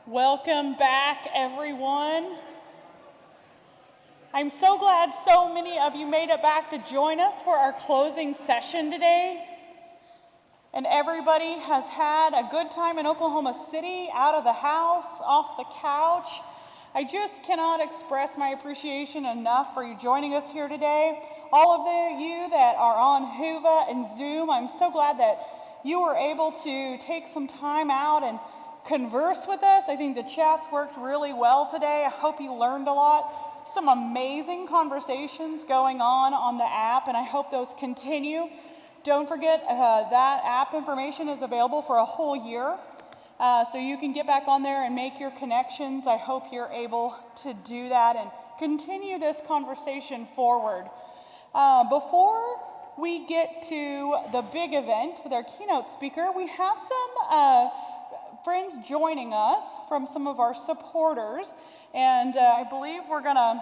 Welcome back, everyone. I'm so glad so many of you made it back to join us for our closing session today. And everybody has had a good time in Oklahoma City, out of the house, off the couch. I just cannot express my appreciation enough for you joining us here today. All of you that are on Whova and Zoom, I'm so glad that you were able to take some time out and converse with us. I think the chats worked really well today. I hope you learned a lot. Some amazing conversations going on the app, and I hope those continue. Don't forget that app information is available for a whole year, so you can get back on there and make your connections. I hope you're able to do that and continue this conversation forward. Before we get to the big event with our keynote speaker, we have some friends joining us from some of our supporters, and I believe we're gonna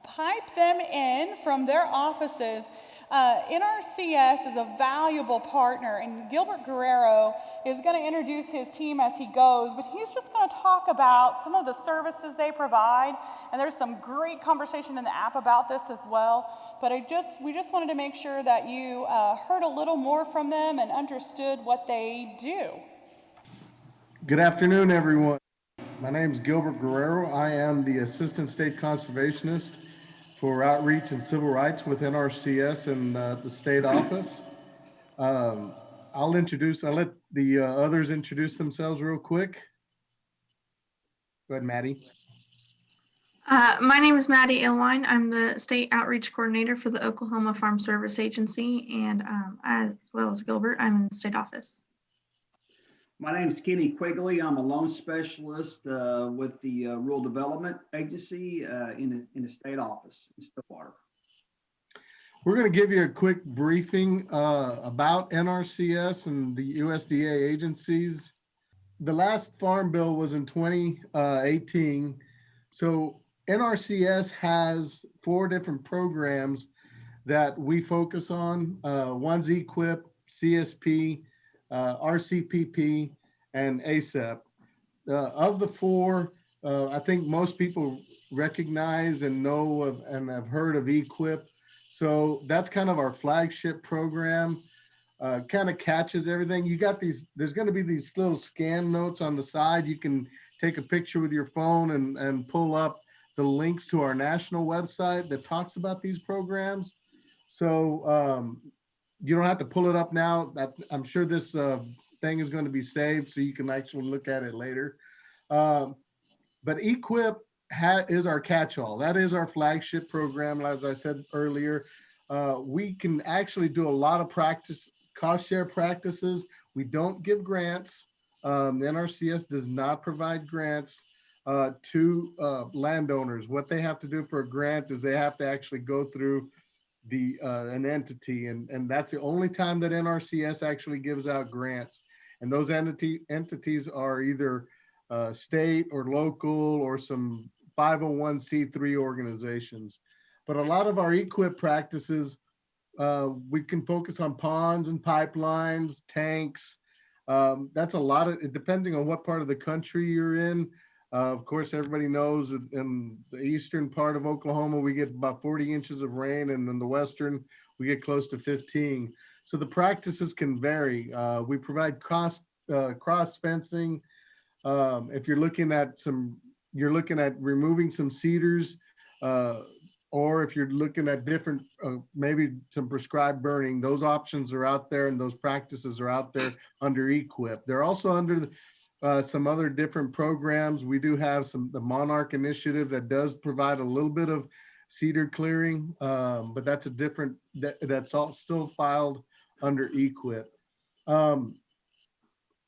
pipe them in from their offices. NRCS is a valuable partner, and Gilbert Guerrero is going to introduce his team as he goes, but he's just going to talk about some of the services they provide, and there's some great conversation in the app about this as well. But we just wanted to make sure that you heard a little more from them and understood what they do. Good afternoon, everyone. My name is Gilbert Guerrero. I am the Assistant State Conservationist for Outreach and Civil Rights with NRCS and the state office. I'll let the others introduce themselves real quick. Go ahead, Maddie. My name is Maddie Ilwine. I'm the State Outreach Coordinator for the Oklahoma Farm Service Agency, and as well as Gilbert, I'm in the state office. My name is Kenny Quigley. I'm a loan specialist with the Rural Development Agency in the state office in Stillwater. We're going to give you a quick briefing about NRCS and the USDA agencies. The last farm bill was in 2018. So NRCS has 4 different programs that we focus on. One's EQIP, CSP, RCPP, and ASEP. Of the 4, I think most people recognize and know of and have heard of EQIP. So that's kind of our flagship program. Kind of catches everything. You got these, there's going to be these little scan notes on the side. You can take a picture with your phone and pull up the links to our national website that talks about these programs. So you don't have to pull it up now. I'm sure this thing is going to be saved so you can actually look at it later. But EQIP is our catch-all. That is our flagship program. As I said earlier, we can actually do a lot of cost share practices. We don't give grants. The NRCS does not provide grants to landowners. What they have to do for a grant is they have to actually go through an entity, and that's the only time that NRCS actually gives out grants. And those entities are either state or local or some 501c3 organizations. But a lot of our EQIP practices, we can focus on ponds and pipelines, tanks. That's a lot of, depending on what part of the country you're in. Of course, everybody knows that in the eastern part of Oklahoma, we get about 40 inches of rain, and in the western, we get close to 15. So the practices can vary. We provide cross fencing. If you're looking at removing some cedars, or if you're looking at different, maybe some prescribed burning, those options are out there, and those practices are out there under EQIP. They're also under some other different programs. We do have the Monarch Initiative that does provide a little bit of cedar clearing, but that's that's all still filed under EQIP.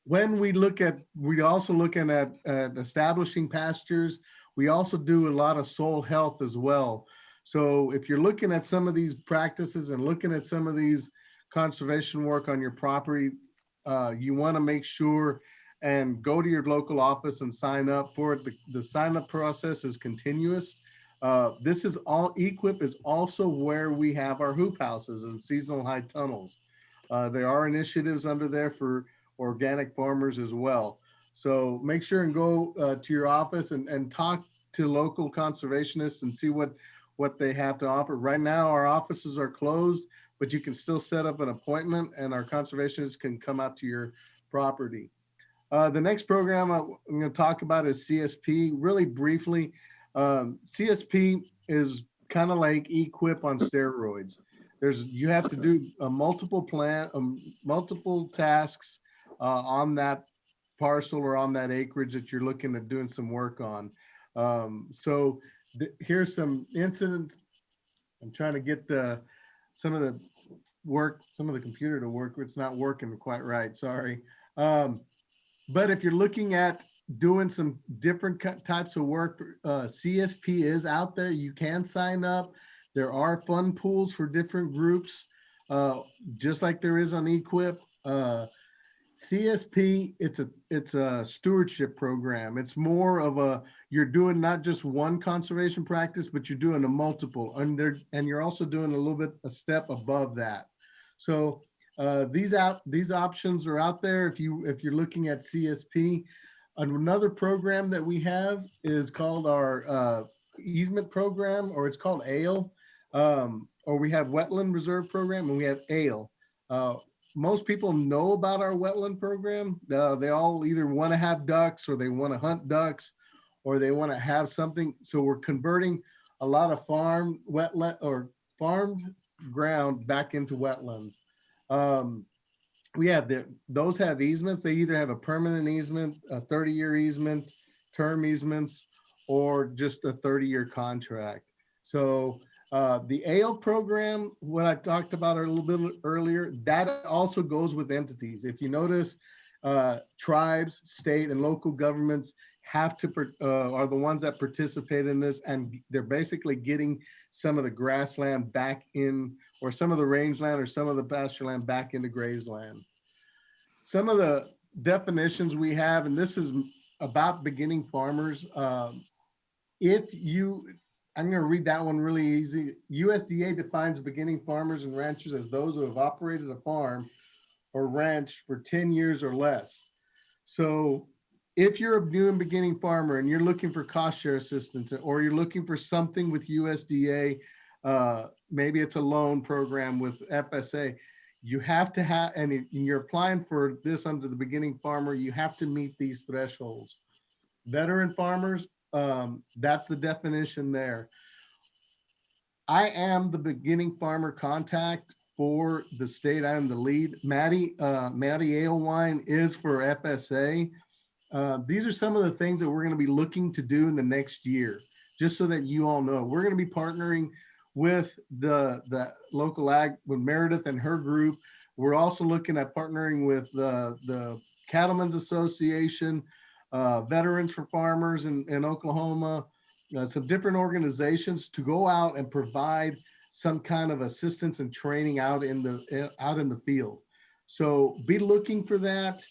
When we also looking at establishing pastures. We also do a lot of soil health as well. So if you're looking at some of these practices and looking at some of these conservation work on your property, you want to make sure and go to your local office and sign up for it. The sign up process is continuous. This is all, EQIP is also where we have our hoop houses and seasonal high tunnels. There are initiatives under there for organic farmers as well. So make sure and go to your office and talk to local conservationists and see what they have to offer. Right now, our offices are closed, but you can still set up an appointment and our conservationists can come out to your property. The next program I'm going to talk about is CSP. Really briefly, CSP is kind of like equip on steroids. You have to do multiple tasks on that parcel or on that acreage that you're looking at doing some work on. So here's some incidents. I'm trying to get some of the computer to work. It's not working quite right. Sorry. But if you're looking at doing some different types of work, CSP is out there. You can sign up. There are fund pools for different groups, just like there is on eQuip. CSP, it's a stewardship program. It's more of you're doing not just one conservation practice, but you're doing a multiple, and you're also doing a step above that. So these options are out there if you're looking at CSP. Another program that we have is called our easement program, or it's called ALE, or we have wetland reserve program, and we have ALE. Most people know about our wetland program. They all either want to have ducks, or they want to hunt ducks, or they want to have something. So we're converting a lot of farmed ground back into wetlands. We have those have easements. They either have a permanent easement, a 30-year easement, term easements, or just a 30-year contract. So the ALE program, what I talked about a little bit earlier, that also goes with entities. If you notice, tribes, state, and local governments are the ones that participate in this, and they're basically getting some of the grassland back in, or some of the rangeland, or some of the pasture land back into grazeland. Some of the definitions we have, and this is about beginning farmers. I'm going to read that one really easy. USDA defines beginning farmers and ranchers as those who have operated a farm or ranch for 10 years or less. So if you're a new and beginning farmer and you're looking for cost share assistance, or you're looking for something with USDA, maybe it's a loan program with FSA, you have to have, and you're applying for this under the beginning farmer, you have to meet these thresholds. Veteran farmers, that's the definition there. I am the beginning farmer contact for the state. I am the lead. Maddie Alewine is for FSA. These are some of the things that we're going to be looking to do in the next year, just so that you all know. We're going to be partnering with the local ag, with Meredith and her group. We're also looking at partnering with the Cattlemen's Association, Veterans for Farmers in Oklahoma, some different organizations to go out and provide some kind of assistance and training out in the field. So be looking for that.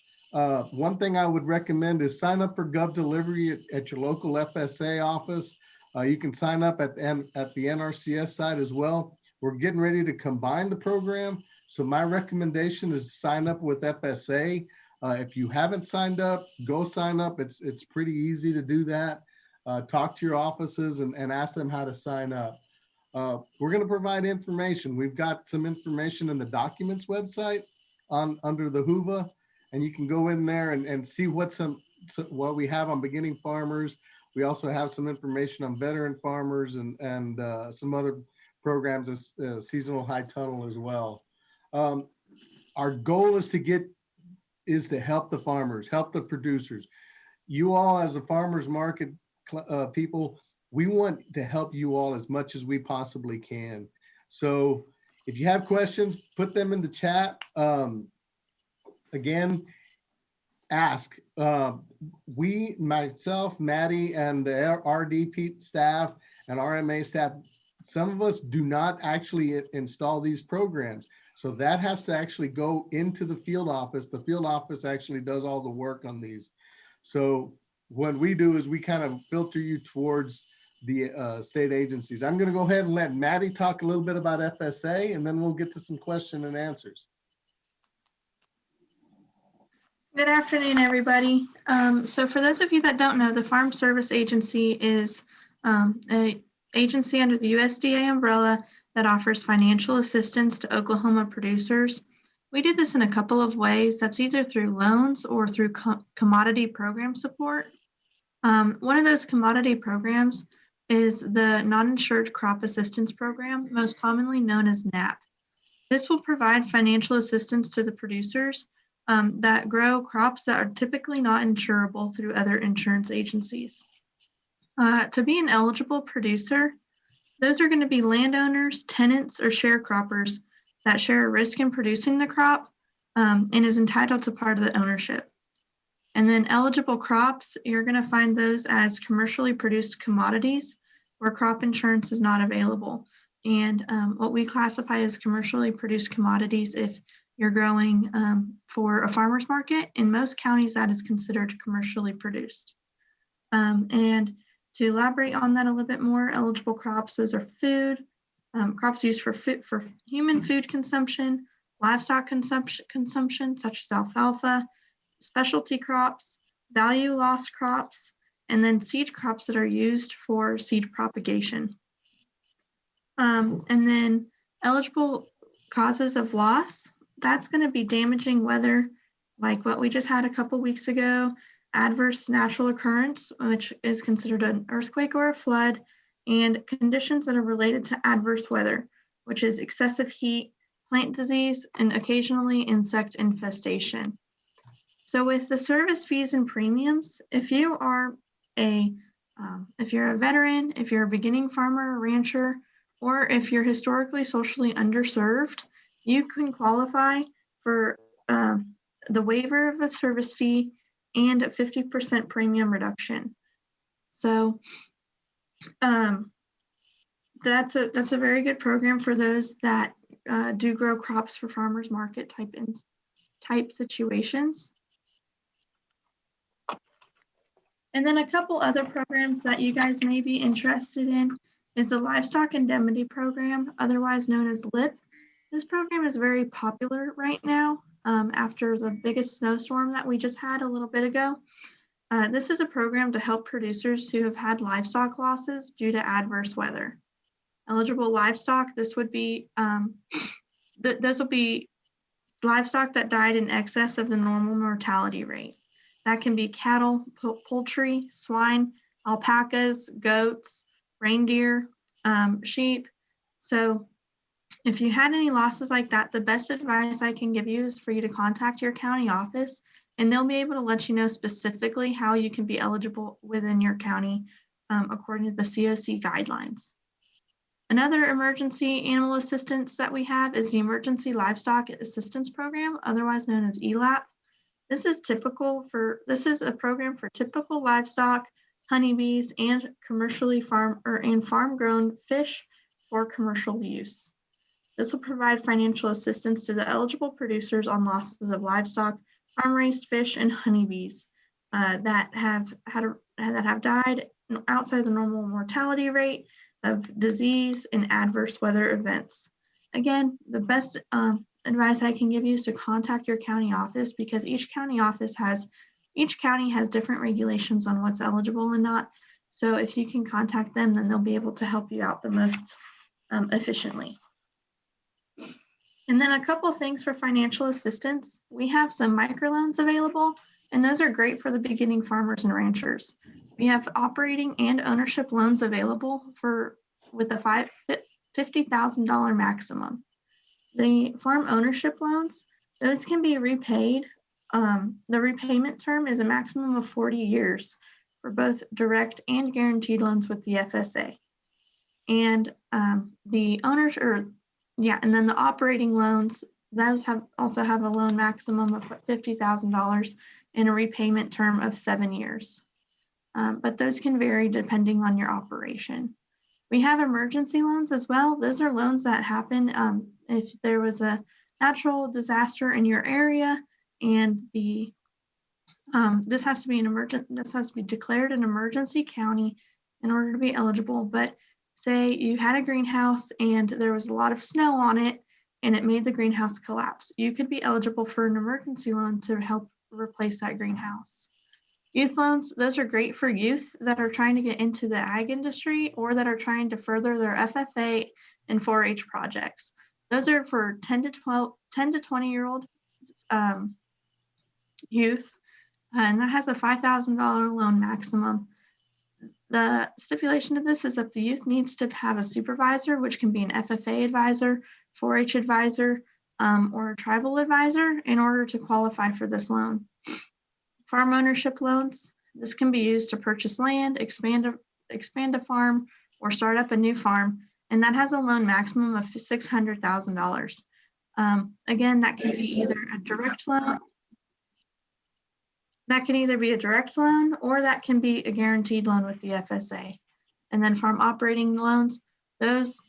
One thing I would recommend is sign up for Gov Delivery at your local FSA office. You can sign up at the NRCS side as well. We're getting ready to combine the program. So my recommendation is sign up with FSA. If you haven't signed up, go sign up. It's pretty easy to do that. Talk to your offices and ask them how to sign up. We're going to provide information. We've got some information in the documents website under the HUVA, and you can go in there and see what we have on beginning farmers. We also have some information on veteran farmers and some other programs as seasonal high tunnel as well. Our goal is to help the farmers, help the producers. You all as a farmers market people, we want to help you all as much as we possibly can. So if you have questions, put them in the chat. Again, ask. Myself, Maddie, and the RDP staff and RMA staff, some of us do not actually install these programs. So that has to actually go into the field office. The field office actually does all the work on these. So what we do is we kind of filter you towards the state agencies. I'm going to go ahead and let Maddie talk a little bit about FSA, and then we'll get to some question and answers. Good afternoon, everybody. So for those of you that don't know, the Farm Service Agency is an agency under the USDA umbrella that offers financial assistance to Oklahoma producers. We do this in a couple of ways. That's either through loans or through commodity program support. One of those commodity programs is the Non-Insured Crop Assistance Program, most commonly known as NAP. This will provide financial assistance to the producers that grow crops that are typically not insurable through other insurance agencies. To be an eligible producer, those are going to be landowners, tenants, or sharecroppers that share a risk in producing the crop and is entitled to part of the ownership. And then eligible crops, you're going to find those as commercially produced commodities where crop insurance is not available. And what we classify as commercially produced commodities, if you're growing for a farmer's market, in most counties that is considered commercially produced. And to elaborate on that a little bit more, eligible crops, those are food, crops used for human food consumption, livestock consumption such as alfalfa, specialty crops, value loss crops, and then seed crops that are used for seed propagation. And then eligible causes of loss, that's going to be damaging weather, like what we just had a couple weeks ago, adverse natural occurrence, which is considered an earthquake or a flood, and conditions that are related to adverse weather, which is excessive heat, plant disease, and occasionally insect infestation. So with the service fees and premiums, if you're a veteran, if you're a beginning farmer or rancher, or if you're historically socially underserved, you can qualify for the waiver of the service fee and a 50% premium reduction. So that's a very good program for those that do grow crops for farmers market type situations. And then a couple other programs that you guys may be interested in is the Livestock Indemnity Program, otherwise known as LIP. This program is very popular right now after the biggest snowstorm that we just had a little bit ago. This is a program to help producers who have had livestock losses due to adverse weather. Eligible livestock, this would be, those will be livestock that died in excess of the normal mortality rate. That can be cattle, poultry, swine, alpacas, goats, reindeer, sheep. So if you had any losses like that, the best advice I can give you is for you to contact your county office, and they'll be able to let you know specifically how you can be eligible within your county according to the COC guidelines. Another emergency animal assistance that we have is the Emergency Livestock Assistance Program, otherwise known as ELAP. This is a program for typical livestock, honeybees, and farm-grown fish for commercial use. This will provide financial assistance to the eligible producers on losses of livestock, farm-raised fish, and honeybees that have died outside the normal mortality rate of disease and adverse weather events. Again, the best advice I can give you is to contact your county office, because each county has different regulations on what's eligible and not. So if you can contact them, then they'll be able to help you out the most efficiently. And then a couple things for financial assistance. We have some microloans available, and those are great for the beginning farmers and ranchers. We have operating and ownership loans available with a $50,000 maximum. The farm ownership loans, those can be repaid. The repayment term is a maximum of 40 years for both direct and guaranteed loans with the FSA. And and then the operating loans, those also have a loan maximum of $50,000 and a repayment term of 7 years. But those can vary depending on your operation. We have emergency loans as well. Those are loans that happen if there was a natural disaster in your area, and this has to be declared an emergency county in order to be eligible. But say you had a greenhouse and there was a lot of snow on it and it made the greenhouse collapse. You could be eligible for an emergency loan to help replace that greenhouse. Youth loans, those are great for youth that are trying to get into the ag industry or that are trying to further their FFA and 4-H projects. Those are for 10 to 20-year-old youth, and that has a $5,000 loan maximum. The stipulation of this is that the youth needs to have a supervisor, which can be an FFA advisor, 4-H advisor, or a tribal advisor in order to qualify for this loan. Farm ownership loans, this can be used to purchase land, expand a farm, or start up a new farm, and that has a loan maximum of $600,000. Again, that can be either a direct loan. That can either be a direct loan or that can be a guaranteed loan with the FSA. And then farm operating loans, those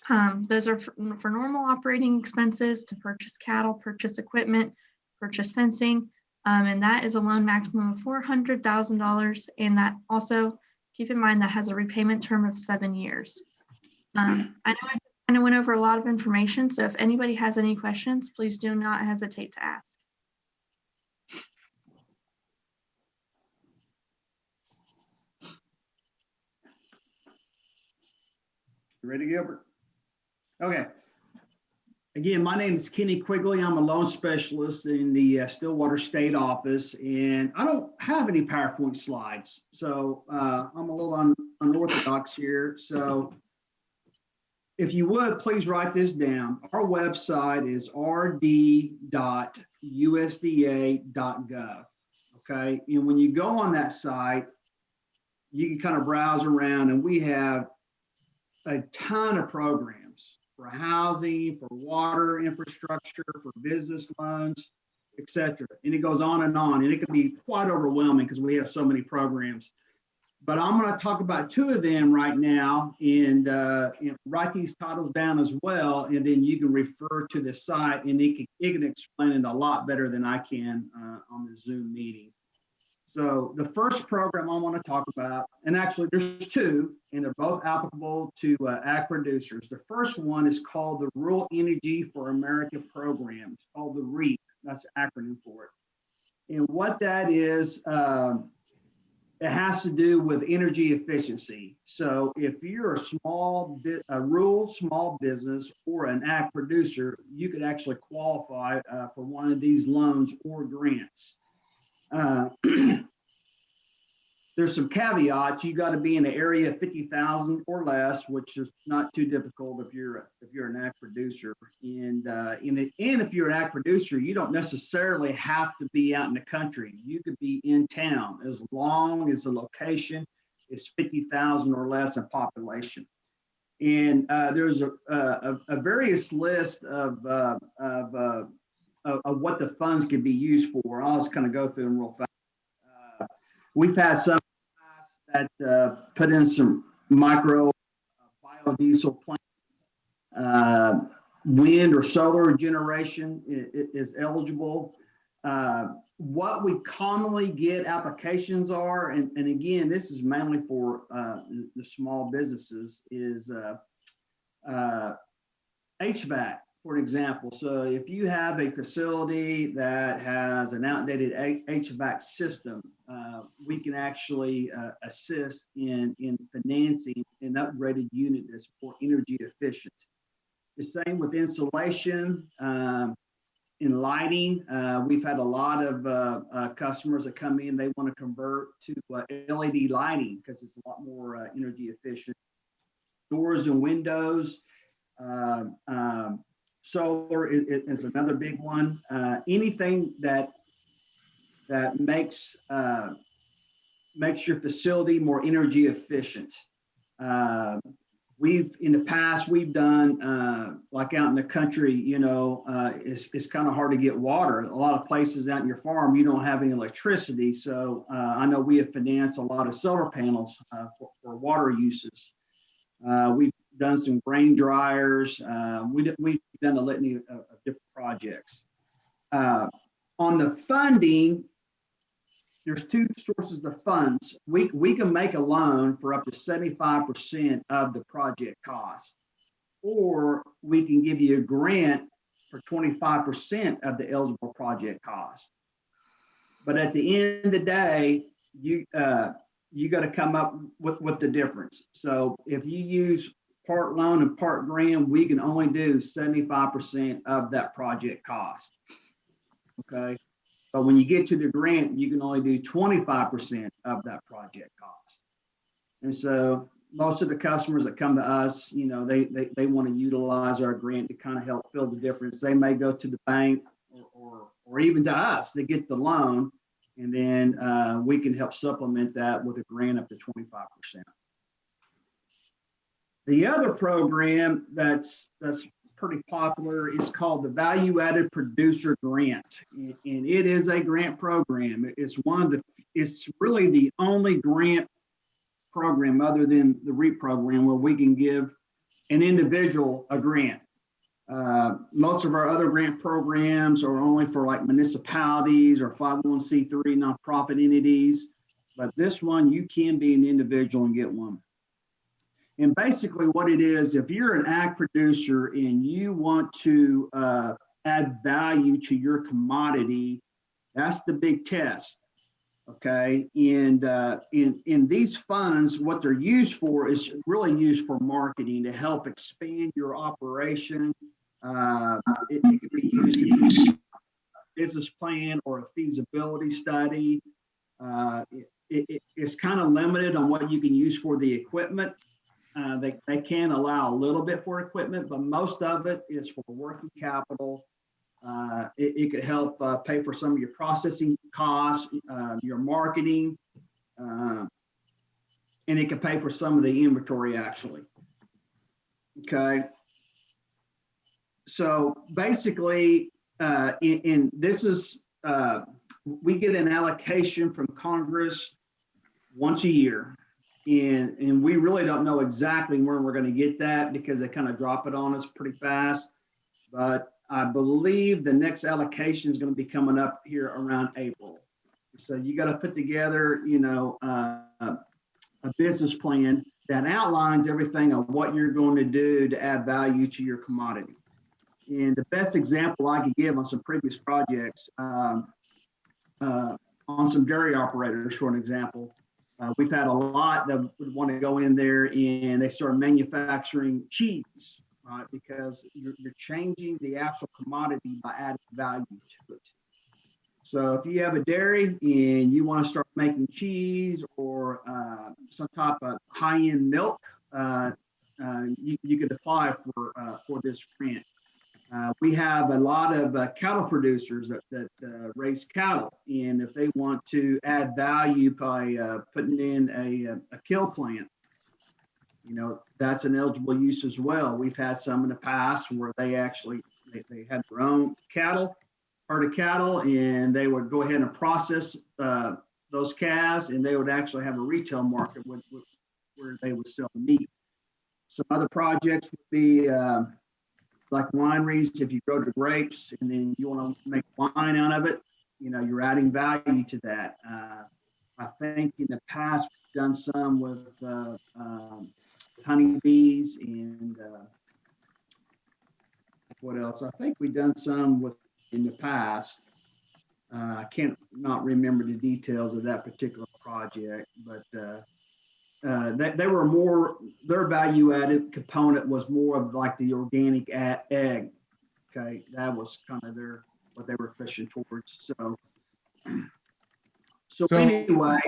are for normal operating expenses to purchase cattle, purchase equipment, purchase fencing. And that is a loan maximum of $400,000. And that also, keep in mind, that has a repayment term of 7 years. I know I kind of went over a lot of information, so if anybody has any questions, please do not hesitate to ask. Ready, Gilbert? Okay. Again, my name is Kenny Quigley. I'm a loan specialist in the Stillwater State Office, and I don't have any PowerPoint slides. So I'm a little unorthodox here. So if you would, please write this down. Our website is rd.usda.gov. Okay. And when you go on that site, you can kind of browse around, and we have a ton of programs for housing, for water infrastructure, for business loans, etc. And it goes on, and it can be quite overwhelming because we have so many programs. But I'm going to talk about 2 of them right now, and write these titles down as well, and then you can refer to the site, and it can explain it a lot better than I can on the Zoom meeting. So the first program I want to talk about, and actually there's 2, and they're both applicable to ag producers. The first one is called the Rural Energy for America Program. It's called the REAP. That's the acronym for it. And what that is, it has to do with energy efficiency. So if you're a rural small business or an ag producer, you could actually qualify for one of these loans or grants. There's some caveats. You got to be in the area of 50,000 or less, which is not too difficult if you're an ag producer. And if you're an ag producer, you don't necessarily have to be out in the country. You could be in town as long as the location is 50,000 or less in population. And there's a various list of what the funds can be used for. I'll just kind of go through them real fast. We've had some that put in some micro biodiesel plants. Wind or solar generation is eligible. What we commonly get applications are, and again, this is mainly for the small businesses, is HVAC. For example, so if you have a facility that has an outdated HVAC system, we can actually assist in financing an upgraded unit that's more energy efficient. The same with insulation, in lighting. We've had a lot of customers that come in, they want to convert to LED lighting because it's a lot more energy efficient. Doors and windows. Solar is another big one. Anything that makes your facility more energy efficient. In the past we've done like out in the country, it's kind of hard to get water. A lot of places out in your farm you don't have any electricity. So I know we have financed a lot of solar panels for water uses. We've done some grain dryers. We've done a litany of different projects. On the funding, there's 2 sources of funds. We can make a loan for up to 75% of the project cost, or we can give you a grant for 25% of the eligible project cost. But at the end of the day, you got to come up with the difference. So if you use part loan and part grant, we can only do 75% of that project cost. Okay. But when you get to the grant, you can only do 25% of that project cost. And so most of the customers that come to us, you know, they want to utilize our grant to kind of help fill the difference. They may go to the bank or even to us to get the loan. And then we can help supplement that with a grant up to 25%. The other program that's pretty popular is called the Value Added Producer Grant. And it is a grant program. It's really the only grant program other than the REAP program where we can give an individual a grant. Most of our other grant programs are only for like municipalities or 501c3 nonprofit entities, but this one you can be an individual and get one. And basically what it is, if you're an ag producer and you want to add value to your commodity, that's the big test. Okay, and in these funds, what they're used for is really used for marketing to help expand your operation. It can be used in a business plan or a feasibility study. It's kind of limited on what you can use for the equipment. They can allow a little bit for equipment, but most of it is for working capital. It could help pay for some of your processing costs, your marketing, and it could pay for some of the inventory actually. Okay. So basically, we get an allocation from Congress once a year. And we really don't know exactly where we're going to get that because they kind of drop it on us pretty fast. But I believe the next allocation is going to be coming up here around April. So you got to put together, you know, a business plan that outlines everything of what you're going to do to add value to your commodity. And the best example I could give on some previous projects, on some dairy operators, for an example, we've had a lot that would want to go in there and they start manufacturing cheese, right? Because you're changing the actual commodity by adding value to it. So if you have a dairy and you want to start making cheese or some type of high-end milk, you could apply for this grant. We have a lot of cattle producers that raise cattle, and if they want to add value by putting in a kill plant, you know, that's an eligible use as well. We've had some in the past where they actually they had their own herd of cattle, and they would go ahead and process those calves, and they would actually have a retail market where they would sell meat. Some other projects would be like wineries. If you grow the grapes and then you want to make wine out of it, you know, you're adding value to that. I think in the past we've done some with honeybees and what else? I think we've done some with in the past. I can't not remember the details of that particular project, but they were more, their value added component was more of like the organic egg. Okay, that was kind of what they were pushing towards. So anyway,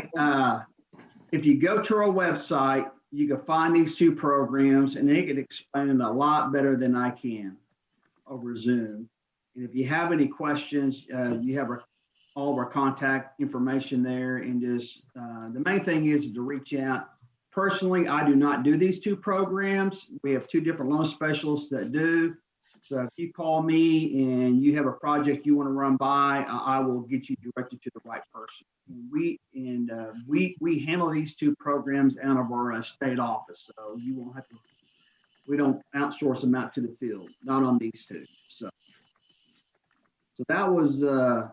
if you go to our website, you can find these two programs, and they can explain it a lot better than I can over Zoom. And if you have any questions, you have all of our contact information there, and just the main thing is to reach out. Personally, I do not do these two programs. We have two different loan specialists that do. So if you call me and you have a project you want to run by, I will get you directed to the right person. We handle these two programs out of our state office, so you won't have to. We don't outsource them out to the field, not on these two. So that was the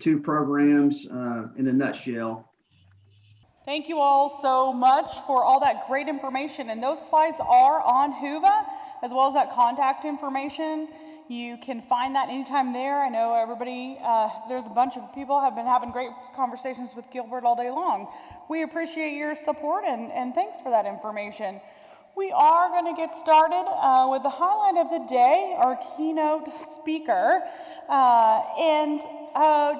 two programs in a nutshell. Thank you all so much for all that great information. And those slides are on Whova. as well as that contact information. You can find that anytime there. I know everybody, there's a bunch of people have been having great conversations with Gilbert all day long. We appreciate your support and thanks for that information. We are going to get started with the highlight of the day, our keynote speaker.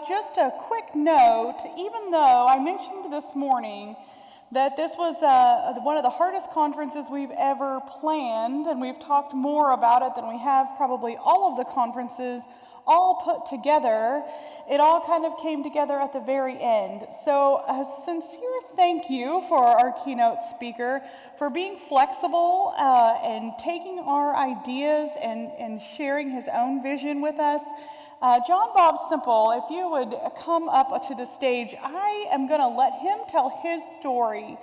Just a quick note, even though I mentioned this morning that this was one of the hardest conferences we've ever planned, and we've talked more about it than we have probably all of the conferences all put together, it all kind of came together at the very end. So a sincere thank you for our keynote speaker for being flexible and taking our ideas and sharing his own vision with us. John Bob Simple, if you would come up to the stage, I am going to let him tell his story.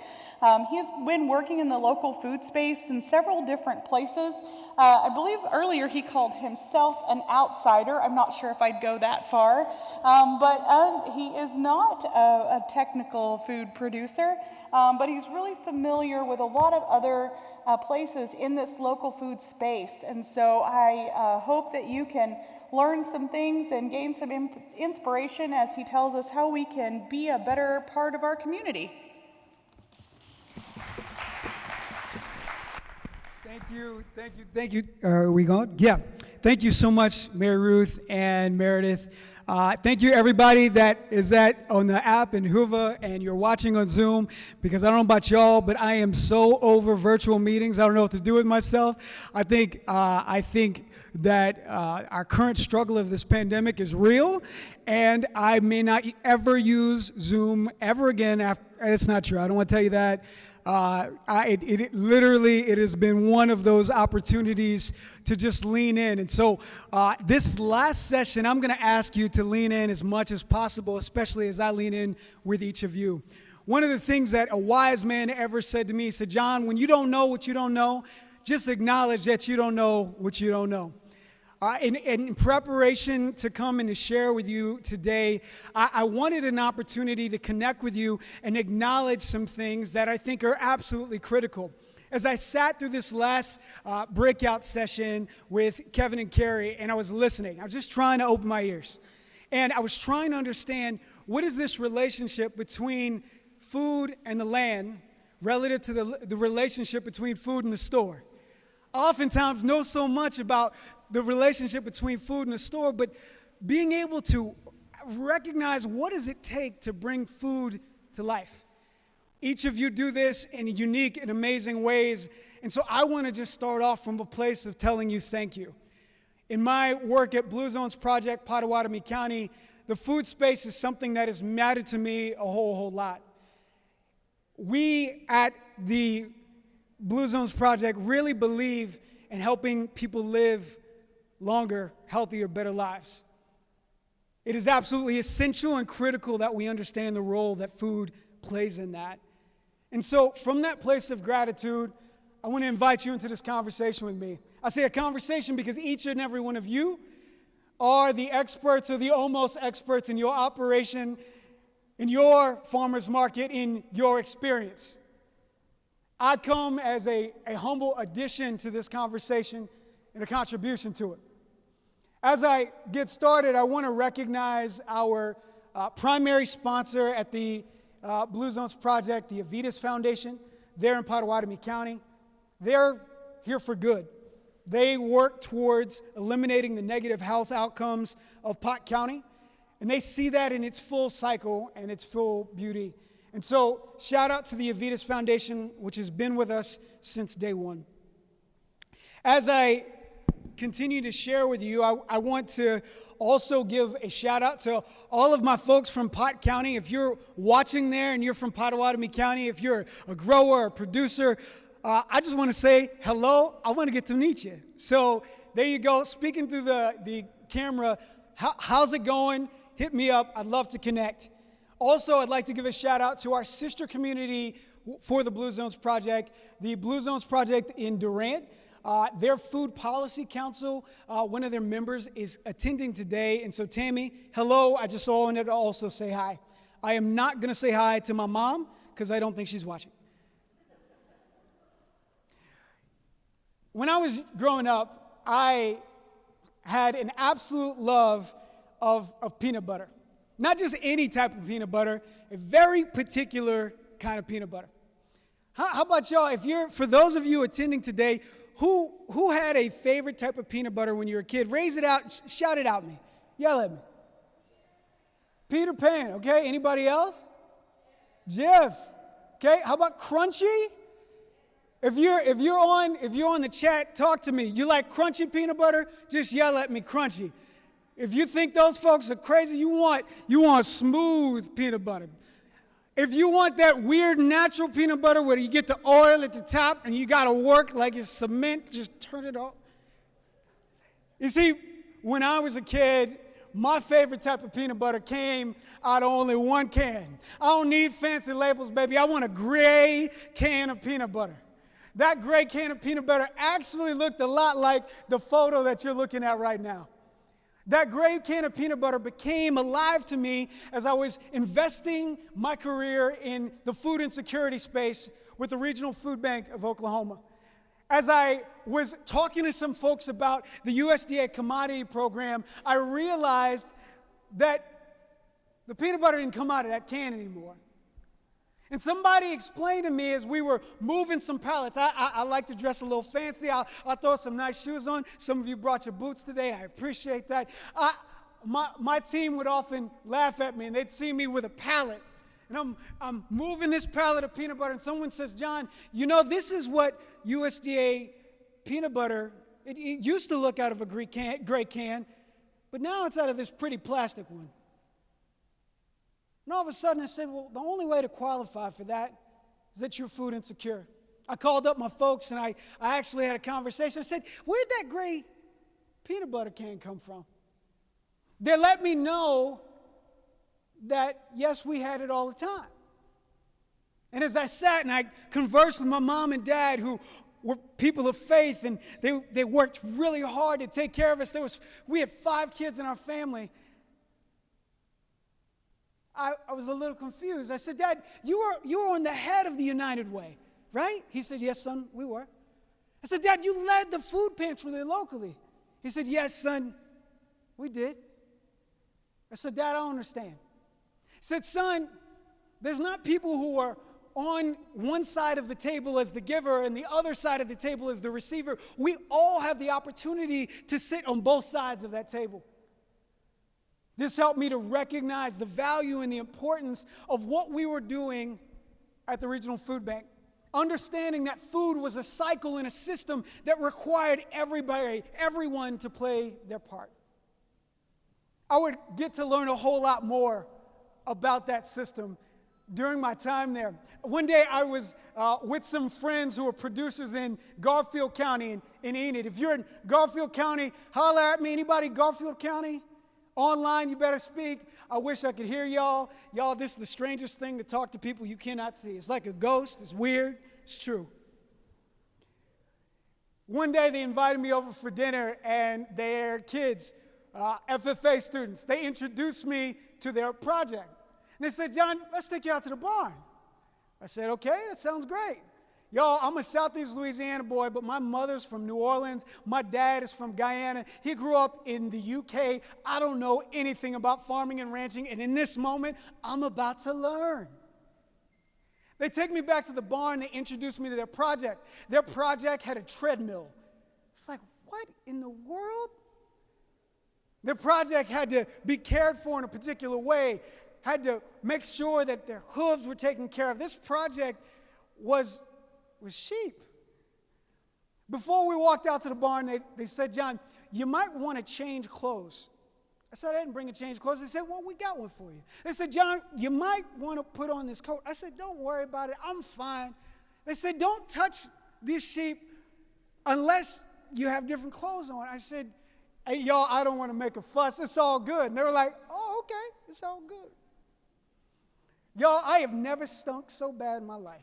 He's been working in the local food space in several different places. I believe earlier he called himself an outsider. I'm not sure if I'd go that far, but he is not a technical food producer, but he's really familiar with a lot of other places in this local food space. And so I hope that you can learn some things and gain some inspiration as he tells us how we can be a better part of our community. Thank you. Are we going? Yeah. Thank you so much, Mary Ruth and Meredith. Thank you, everybody that is on the app in Hoover and you're watching on Zoom, because I don't know about y'all, but I am so over virtual meetings. I don't know what to do with myself. I think that our current struggle of this pandemic is real, and I may not ever use Zoom ever again. It's not true. I don't want to tell you that. It has been one of those opportunities to just lean in. And so this last session, I'm going to ask you to lean in as much as possible, especially as I lean in with each of you. One of the things that a wise man ever said to me, he said, John, when you don't know what you don't know, just acknowledge that you don't know what you don't know. In preparation to come and to share with you today, I wanted an opportunity to connect with you and acknowledge some things that I think are absolutely critical. As I sat through this last breakout session with Kevin and Carrie, and I was listening, I was just trying to open my ears. And I was trying to understand, what is this relationship between food and the land relative to the relationship between food and the store? I oftentimes know so much about the relationship between food and the store, but being able to recognize, what does it take to bring food to life? Each of you do this in unique and amazing ways, and so I want to just start off from a place of telling you thank you. In my work at Blue Zones Project, Pottawatomie County, the food space is something that has mattered to me a whole lot. We at the Blue Zones Project really believe in helping people live longer, healthier, better lives. It is absolutely essential and critical that we understand the role that food plays in that. And so from that place of gratitude, I want to invite you into this conversation with me. I say a conversation because each and every one of you are the experts or the almost experts in your operation, in your farmer's market, in your experience. I come as a humble addition to this conversation and a contribution to it. As I get started, I want to recognize our primary sponsor at the Blue Zones Project, the Avitas Foundation. They're in Pottawatomie County. They're here for good. They work towards eliminating the negative health outcomes of Pot County, and they see that in its full cycle and its full beauty. And so, shout out to the Avitas Foundation, which has been with us since day one. As I continue to share with you, I want to also give a shout out to all of my folks from Pot County. If you're watching there and you're from Pottawatomie County, if you're a grower, a producer, I just want to say hello. I want to get to meet you. So there you go, speaking through the camera. How's it going? Hit me up. I'd love to connect. Also, I'd like to give a shout out to our sister community for the Blue Zones Project, the Blue Zones Project in Durant. Their Food Policy Council, one of their members is attending today. And so, Tammy, hello. I just wanted to also say hi. I am not going to say hi to my mom because I don't think she's watching. When I was growing up, I had an absolute love of peanut butter. Not just any type of peanut butter, a very particular kind of peanut butter. How about y'all, for those of you attending today, who had a favorite type of peanut butter when you were a kid? Raise it out, shout it out at me, yell at me. Peter Pan, okay, anybody else? Jeff, okay, how about crunchy? If you're on the chat, talk to me. You like crunchy peanut butter? Just yell at me, crunchy. If you think those folks are crazy, you want smooth peanut butter. If you want that weird natural peanut butter where you get the oil at the top and you got to work like it's cement, just turn it off. You see, when I was a kid, my favorite type of peanut butter came out of only one can. I don't need fancy labels, baby. I want a gray can of peanut butter. That gray can of peanut butter actually looked a lot like the photo that you're looking at right now. That gray can of peanut butter became alive to me as I was investing my career in the food insecurity space with the Regional Food Bank of Oklahoma. As I was talking to some folks about the USDA commodity program, I realized that the peanut butter didn't come out of that can anymore. And somebody explained to me as we were moving some pallets. I like to dress a little fancy. I'll throw some nice shoes on. Some of you brought your boots today. I appreciate that. My team would often laugh at me, and they'd see me with a pallet. And I'm moving this pallet of peanut butter, and someone says, John, you know, this is what USDA peanut butter, it used to look out of a gray can, but now it's out of this pretty plastic one. And all of a sudden I said, well, the only way to qualify for that is that you're food insecure. I called up my folks and I actually had a conversation. I said, where'd that gray peanut butter can come from? They let me know that, yes, we had it all the time. And as I sat and I conversed with my mom and dad, who were people of faith, and they worked really hard to take care of us. We had 5 kids in our family. I was a little confused. I said, Dad, you were on the head of the United Way, right? He said, yes, son, we were. I said, Dad, you led the food pantry locally. He said, yes, son, we did. I said, Dad, I don't understand. He said, son, there's not people who are on one side of the table as the giver and the other side of the table as the receiver. We all have the opportunity to sit on both sides of that table. This helped me to recognize the value and the importance of what we were doing at the Regional Food Bank. Understanding that food was a cycle and a system that required everyone to play their part. I would get to learn a whole lot more about that system during my time there. One day I was with some friends who were producers in Garfield County in Enid. If you're in Garfield County, holler at me. Anybody Garfield County? Online, you better speak. I wish I could hear y'all. Y'all, this is the strangest thing to talk to people you cannot see. It's like a ghost. It's weird. It's true. One day they invited me over for dinner, and their kids, FFA students, they introduced me to their project. And they said, John, let's take you out to the barn. I said, okay, that sounds great. Y'all, I'm a Southeast Louisiana boy, but my mother's from New Orleans. My dad is from Guyana. He grew up in the UK. I don't know anything about farming and ranching, and in this moment, I'm about to learn. They take me back to the barn. They introduce me to their project. Their project had a treadmill. It's like, what in the world? Their project had to be cared for in a particular way, had to make sure that their hooves were taken care of. This project was sheep. Before we walked out to the barn, they said, John, you might want to change clothes. I said, I didn't bring a change of clothes. They said, well, we got one for you. They said, John, you might want to put on this coat. I said, don't worry about it. I'm fine. They said, don't touch these sheep unless you have different clothes on. I said, hey, y'all, I don't want to make a fuss. It's all good. And they were like, oh, okay, it's all good. Y'all, I have never stunk so bad in my life.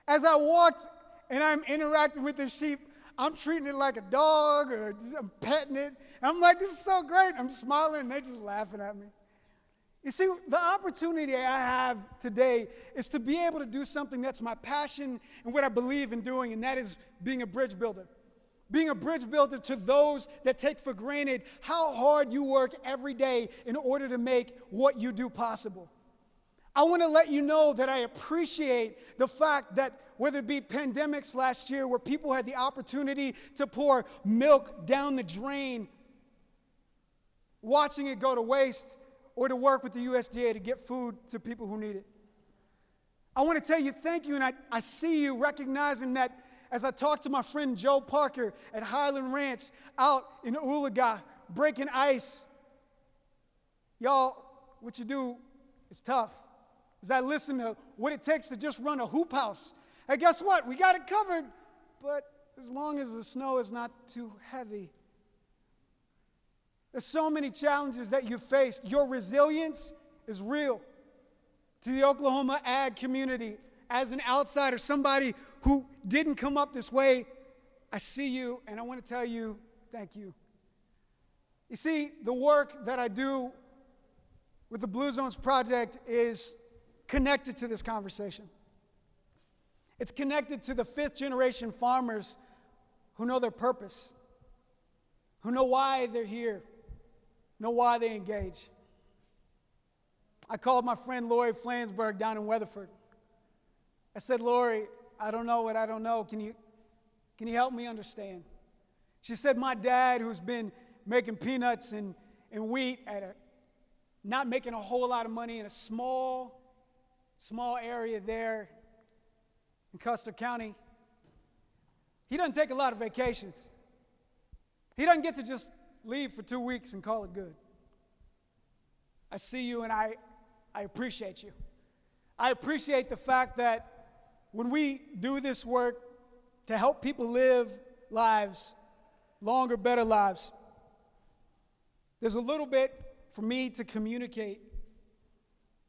As I walked and I'm interacting with the sheep, I'm treating it like a dog, or I'm petting it. And I'm like, this is so great. I'm smiling, and they're just laughing at me. You see, the opportunity I have today is to be able to do something that's my passion and what I believe in doing, and that is being a bridge builder. Being a bridge builder to those that take for granted how hard you work every day in order to make what you do possible. I want to let you know that I appreciate the fact that whether it be pandemics last year where people had the opportunity to pour milk down the drain, watching it go to waste, or to work with the USDA to get food to people who need it. I want to tell you thank you, and I see you recognizing that as I talk to my friend Joe Parker at Highland Ranch out in Oologah, breaking ice. Y'all, what you do is tough. As I listen to what it takes to just run a hoop house. And guess what? We got it covered, but as long as the snow is not too heavy. There's so many challenges that you've faced. Your resilience is real. To the Oklahoma ag community, as an outsider, somebody who didn't come up this way, I see you and I want to tell you thank you. You see, the work that I do with the Blue Zones Project is connected to this conversation. It's connected to the fifth generation farmers who know their purpose, who know why they're here, know why they engage. I called my friend Lori Flansburgh down in Weatherford. I said, Lori, I don't know what I don't know. Can you help me understand? She said, my dad, who's been making peanuts and wheat not making a whole lot of money in a small area there in Custer County, he doesn't take a lot of vacations. He doesn't get to just leave for 2 weeks and call it good. I see you and I appreciate you. I appreciate the fact that when we do this work to help people live lives, longer, better lives, there's a little bit for me to communicate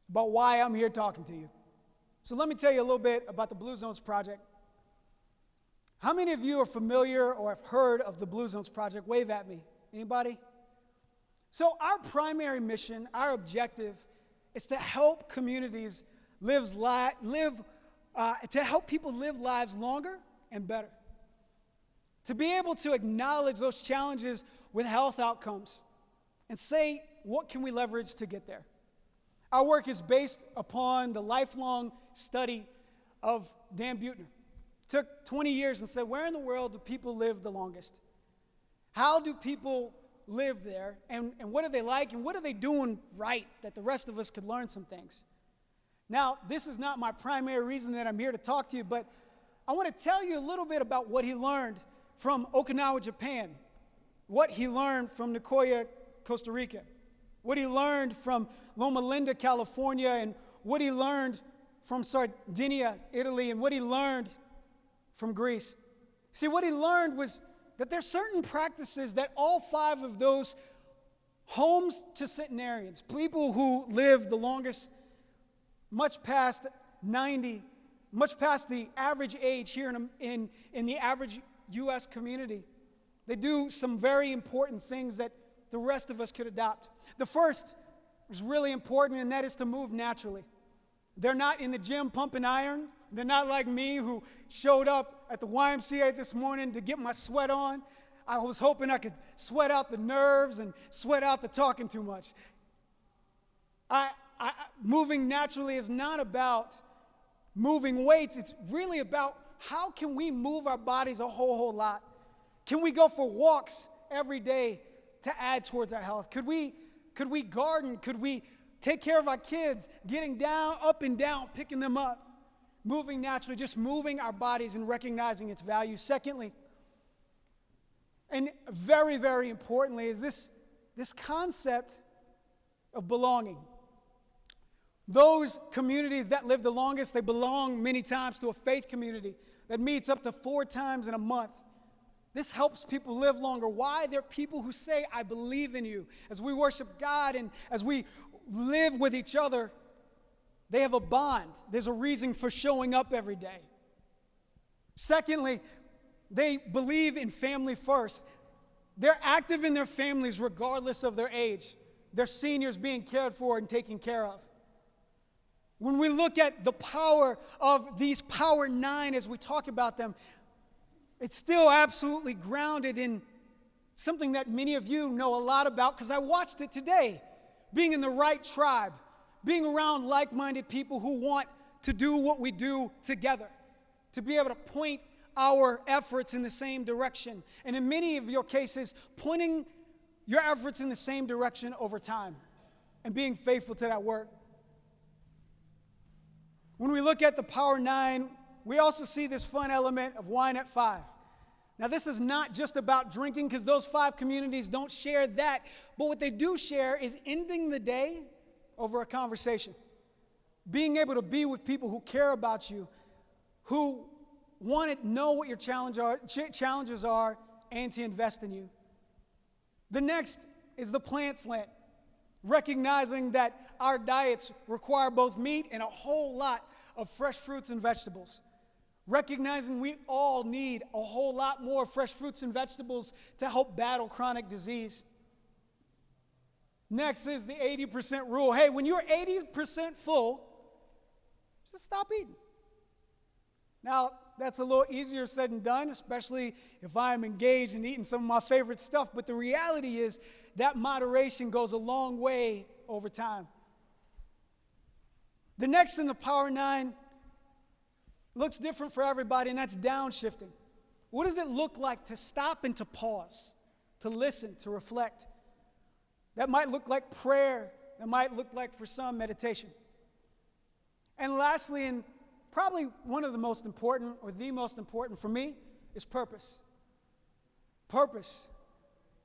about why I'm here talking to you. So let me tell you a little bit about the Blue Zones Project. How many of you are familiar or have heard of the Blue Zones Project? Wave at me. Anybody? So our primary mission, our objective, is to help communities to help people live lives longer and better. To be able to acknowledge those challenges with health outcomes and say, what can we leverage to get there? Our work is based upon the lifelong study of Dan Buettner. Took 20 years and said, where in the world do people live the longest? How do people live there? And what are they like? And what are they doing right that the rest of us could learn some things? Now, this is not my primary reason that I'm here to talk to you, but I want to tell you a little bit about what he learned from Okinawa, Japan, what he learned from Nicoya, Costa Rica, what he learned from Loma Linda, California, and what he learned from Sardinia, Italy, and what he learned from Greece. See, what he learned was that there's certain practices that all 5 of those homes to centenarians, people who live the longest, much past 90, much past the average age here in the average U.S. community, they do some very important things that the rest of us could adopt. The first is really important, and that is to move naturally. They're not in the gym pumping iron. They're not like me, who showed up at the YMCA this morning to get my sweat on. I was hoping I could sweat out the nerves and sweat out the talking too much. Moving naturally is not about moving weights. It's really about how can we move our bodies a whole lot. Can we go for walks every day to add towards our health? Could we garden? Could we take care of our kids, getting down, up and down, picking them up? Moving naturally, just moving our bodies and recognizing its value. Secondly, and very, very importantly, is this concept of belonging. Those communities that live the longest, they belong many times to a faith community that meets up to 4 times in a month. This helps people live longer. Why? They're people who say, I believe in you. As we worship God and as we live with each other, they have a bond. There's a reason for showing up every day. Secondly, they believe in family first. They're active in their families regardless of their age. their seniors being cared for and taken care of. When we look at the power of these Power 9 as we talk about them, it's still absolutely grounded in something that many of you know a lot about because I watched it today. Being in the right tribe, being around like-minded people who want to do what we do together, to be able to point our efforts in the same direction. And in many of your cases, pointing your efforts in the same direction over time and being faithful to that work. When we look at the Power 9, we also see this fun element of wine at 5. Now, this is not just about drinking because those 5 communities don't share that. But what they do share is ending the day over a conversation. Being able to be with people who care about you, who want to know what your challenges are, and to invest in you. The next is the plant slant, recognizing that our diets require both meat and a whole lot of fresh fruits and vegetables. Recognizing we all need a whole lot more fresh fruits and vegetables to help battle chronic disease. Next is the 80% rule. Hey, when you're 80% full, just stop eating. Now, that's a little easier said than done, especially if I'm engaged in eating some of my favorite stuff. But the reality is that moderation goes a long way over time. The next in the Power 9 looks different for everybody, and that's downshifting. What does it look like to stop and to pause, to listen, to reflect? That might look like prayer. That might look like, for some, meditation. And lastly, and probably one of the most important, or the most important for me, is purpose. Purpose.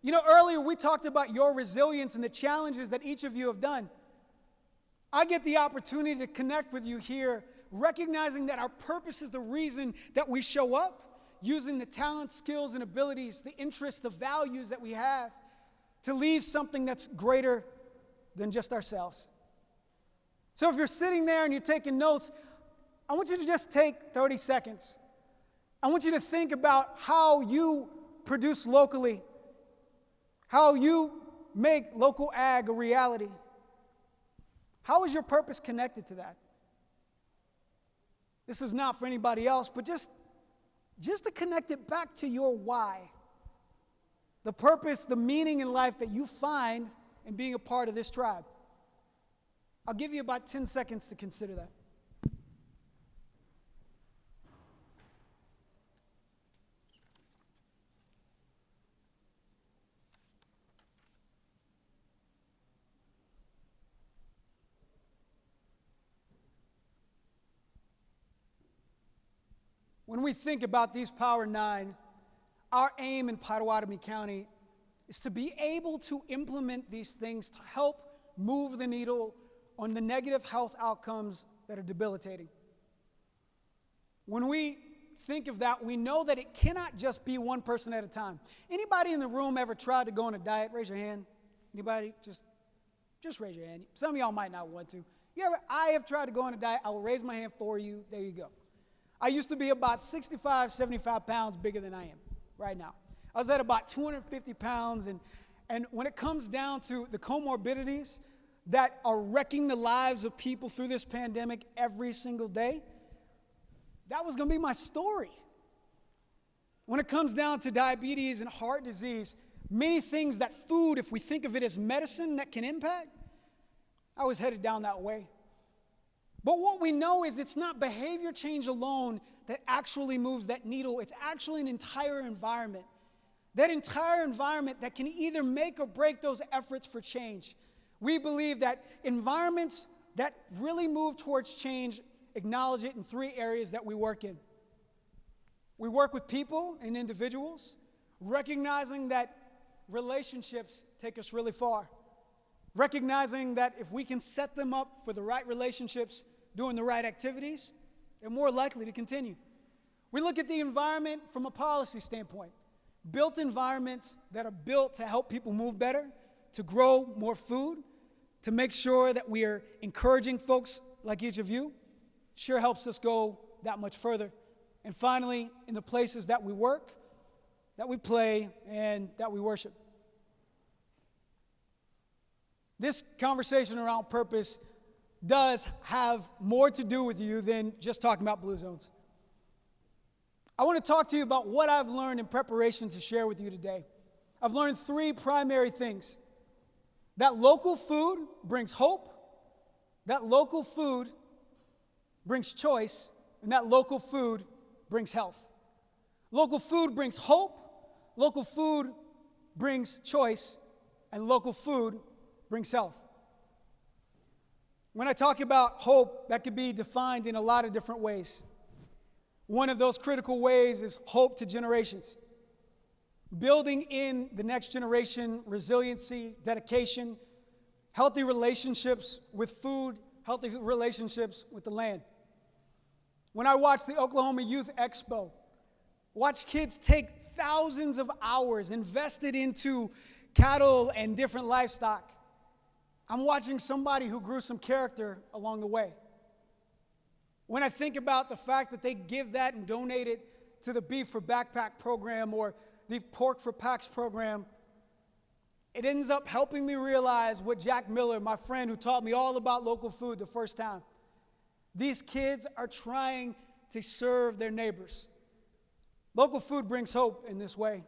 You know, earlier we talked about your resilience and the challenges that each of you have done. I get the opportunity to connect with you here, recognizing that our purpose is the reason that we show up, using the talents, skills, and abilities, the interests, the values that we have to leave something that's greater than just ourselves. So if you're sitting there and you're taking notes, I want you to just take 30 seconds. I want you to think about how you produce locally, how you make local ag a reality. How is your purpose connected to that? This is not for anybody else, but just to connect it back to your why. The purpose, the meaning in life that you find in being a part of this tribe. I'll give you about 10 seconds to consider that. When we think about these Power 9, our aim in Potawatomi County is to be able to implement these things to help move the needle on the negative health outcomes that are debilitating. When we think of that, we know that it cannot just be one person at a time. Anybody in the room ever tried to go on a diet? Raise your hand. Anybody? Just raise your hand. Some of y'all might not want to. I have tried to go on a diet. I will raise my hand for you. There you go. I used to be about 65, 75 pounds bigger than I am right now. I was at about 250 pounds, and when it comes down to the comorbidities that are wrecking the lives of people through this pandemic every single day, that was going to be my story. When it comes down to diabetes and heart disease, many things that food, if we think of it as medicine that can impact, I was headed down that way. But what we know is it's not behavior change alone that actually moves that needle. It's actually an entire environment. That entire environment that can either make or break those efforts for change. We believe that environments that really move towards change acknowledge it in 3 areas that we work in. We work with people and individuals, recognizing that relationships take us really far. Recognizing that if we can set them up for the right relationships, doing the right activities, they're more likely to continue. We look at the environment from a policy standpoint. Built environments that are built to help people move better, to grow more food, to make sure that we are encouraging folks like each of you, sure helps us go that much further. And finally, in the places that we work, that we play, and that we worship. this conversation around purpose does have more to do with you than just talking about blue zones. I want to talk to you about what I've learned in preparation to share with you today. I've learned 3 primary things. That local food brings hope, that local food brings choice, and that local food brings health. Local food brings hope, local food brings choice, and local food brings health. When I talk about hope, that could be defined in a lot of different ways. One of those critical ways is hope to generations. Building in the next generation resiliency, dedication, healthy relationships with food, healthy relationships with the land. When I watch the Oklahoma Youth Expo, watch kids take thousands of hours invested into cattle and different livestock, I'm watching somebody who grew some character along the way. When I think about the fact that they give that and donate it to the Beef for Backpack program or the Pork for Packs program, it ends up helping me realize what Jack Miller, my friend who taught me all about local food the first time, these kids are trying to serve their neighbors. Local food brings hope in this way.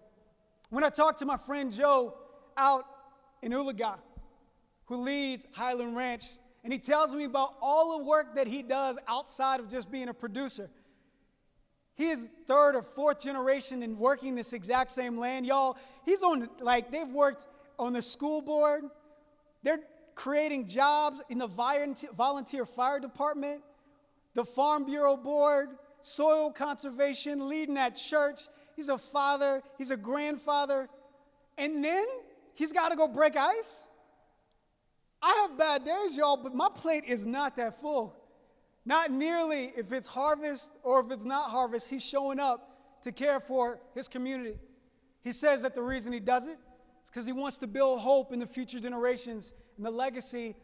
When I talk to my friend Joe out in Ulaga, who leads Highland Ranch, and he tells me about all the work that he does outside of just being a producer. He is 3rd or 4th generation in working this exact same land. Y'all, he's on, they've worked on the school board. They're creating jobs in the volunteer fire department, the Farm Bureau board, soil conservation, leading at church. He's a father, he's a grandfather, and then he's got to go break ice. I have bad days, y'all, but my plate is not that full. Not nearly if it's harvest or if it's not harvest, he's showing up to care for his community. He says that the reason he does it is because he wants to build hope in the future generations and the legacy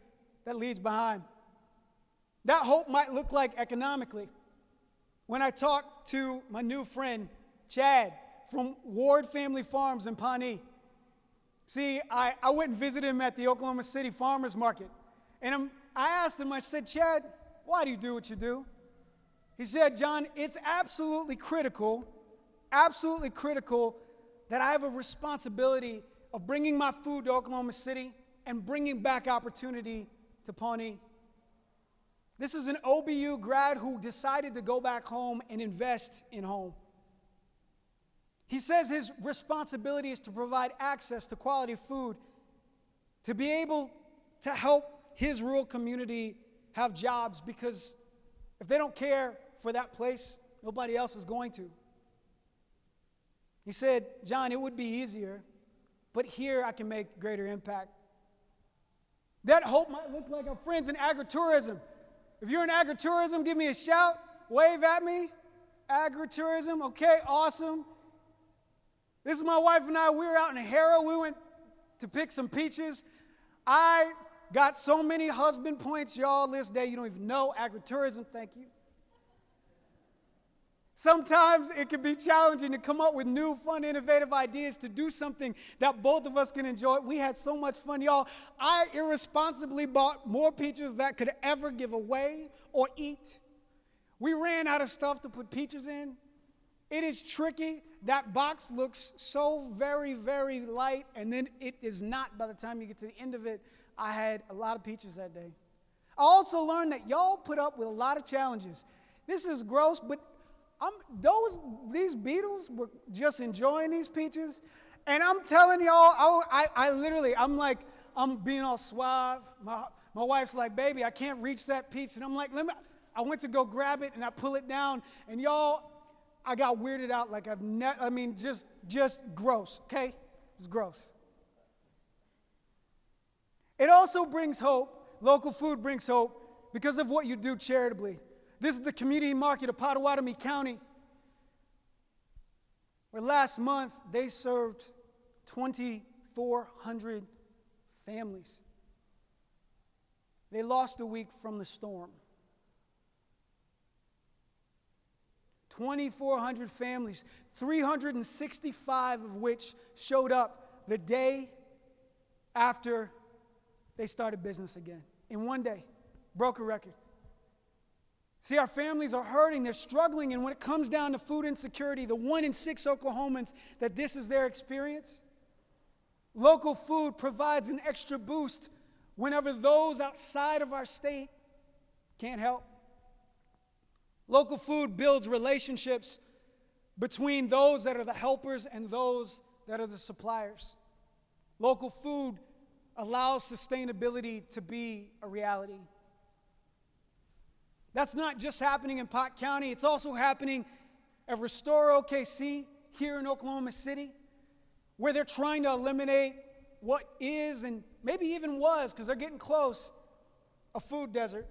that leads behind. That hope might look like economically. When I talk to my new friend, Chad, from Ward Family Farms in Pawnee. See, I went and visited him at the Oklahoma City Farmers Market. And I asked him, I said, Chad, why do you do what you do? He said, John, it's absolutely critical that I have a responsibility of bringing my food to Oklahoma City and bringing back opportunity to Pawnee. This is an OBU grad who decided to go back home and invest in home. He says his responsibility is to provide access to quality food, to be able to help his rural community have jobs, because if they don't care for that place, nobody else is going to. He said, John, it would be easier, but here I can make greater impact. That hope might look like our friends in agritourism. If you're in agritourism, give me a shout, wave at me. Agritourism, okay, awesome. This is my wife and I. We were out in Harrow. We went to pick some peaches. I got so many husband points, y'all, this day. You don't even know. Agritourism, thank you. Sometimes it can be challenging to come up with new, fun, innovative ideas to do something that both of us can enjoy. We had so much fun, y'all. I irresponsibly bought more peaches that could ever give away or eat. We ran out of stuff to put peaches in. It is tricky. That box looks so very, very light, and then it is not by the time you get to the end of it. I had a lot of peaches that day. I also learned that y'all put up with a lot of challenges. This is gross, but these beetles were just enjoying these peaches. And I'm telling y'all, I'm being all suave. My wife's like, baby, I can't reach that peach. And I'm like, I went to go grab it, and I pull it down, and y'all, I got weirded out like just gross, okay? It's gross. It also brings hope. Local food brings hope because of what you do charitably. This is the community market of Pottawatomie County, where last month they served 2,400 families. They lost a week from the storm. 2,400 families, 365 of which showed up the day after they started business again. In one day, broke a record. See, our families are hurting, they're struggling, and when it comes down to food insecurity, the 1 in 6 Oklahomans that this is their experience, local food provides an extra boost whenever those outside of our state can't help. Local food builds relationships between those that are the helpers and those that are the suppliers. Local food allows sustainability to be a reality. That's not just happening in Pot County, it's also happening at Restore OKC here in Oklahoma City, where they're trying to eliminate what is, and maybe even was, because they're getting close, a food desert.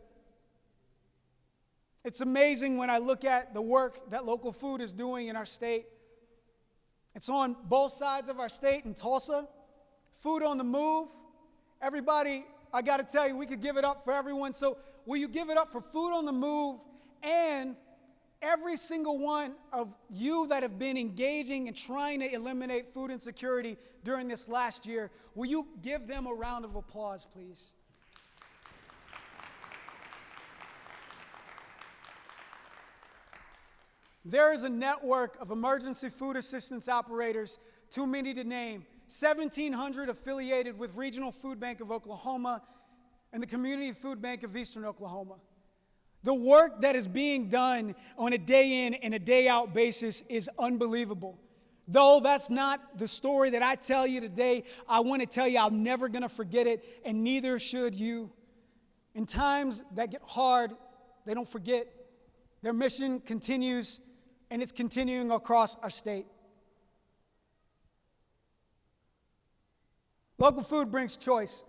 It's amazing when I look at the work that local food is doing in our state. It's on both sides of our state in Tulsa. Food on the move. Everybody, I got to tell you, we could give it up for everyone. So will you give it up for Food on the Move and every single one of you that have been engaging and trying to eliminate food insecurity during this last year? Will you give them a round of applause, please? There is a network of emergency food assistance operators, too many to name, 1,700 affiliated with Regional Food Bank of Oklahoma and the Community Food Bank of Eastern Oklahoma. The work that is being done on a day in and a day out basis is unbelievable. Though that's not the story that I tell you today, I want to tell you I'm never going to forget it, and neither should you. In times that get hard, they don't forget. Their mission continues, and it's continuing across our state. Local food brings choice.